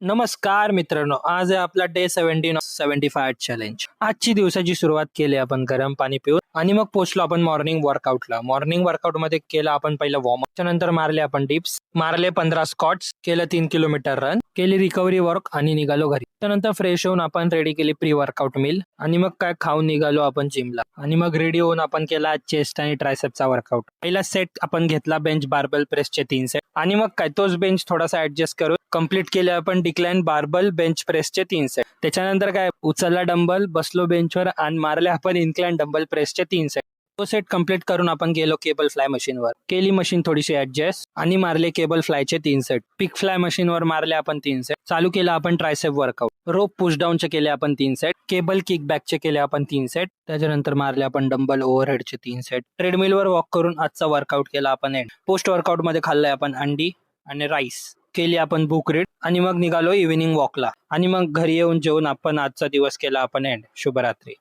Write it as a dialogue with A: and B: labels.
A: नमस्कार मित्रांनो, आज आहे आपला डे 17 चॅलेंज. आजची दिवसाची सुरुवात केली आपण गरम पाणी पिऊन आणि मग पोहोचलो आपण मॉर्निंग वर्कआउटला. मॉर्निंग वर्कआउट मध्ये केला आपण पहिला वॉर्मअप, त्यानंतर मारले आपण डिप्स, मारले 15 स्क्वॉट्स, केलं 3 किलोमीटर रन, केली रिकव्हरी वॉक आणि निघालो घरी. त्यानंतर फ्रेश होऊन आपण रेडी केली प्री वर्कआउट मील आणि मग काय खाऊन निघालो आपण जिमला. आणि मग रेडी होऊन आपण केला चेस्ट आणि ट्रायसेपचा वर्कआउट. पहिला सेट आपण घेतला बेंच बार्बल प्रेसचे 3 सेट आणि मग काय तोच बेंच थोडासा ऍडजस्ट करून कंप्लीट केले आपण डिक्लाइन बार्बल बेंच प्रेसचे 3 सेट. त्याच्यानंतर काय उचलला डंबल, बसलो बेंचवर आणि मारले आपण इन्क्लाइन डंबल प्रेसचे 3 सेट. तो सेट कंप्लीट करून आपण गेलो केबल फ्लाय मशीनवर, केली मशीन थोडीशी ऍडजस्ट आणि मारले केबल फ्लायचे 3 सेट. पिक फ्लाय मशीनवर मारले आपण 3 सेट. चालू केला आपण ट्रायसेप वर्कआउट. रोप पुश डाऊनचे केले आपण 3 सेट. केबल किक बॅकचे केले आपण 3 सेट. त्याच्यानंतर मारले आपण डंबल ओव्हरहेडचे 3 सेट. ट्रेडमिलवर वॉक करून आजचा वर्कआउट केला आपण एंड. पोस्ट वर्कआउट मध्ये खाल्लंय आपण अंडी आणि राईस, केली आपण बुक रीड आणि मग निघालो इव्हिनिंग वॉकला आणि मग घरी येऊन जेवून आपण आजचा दिवस केला आपण एंड. शुभरात्री.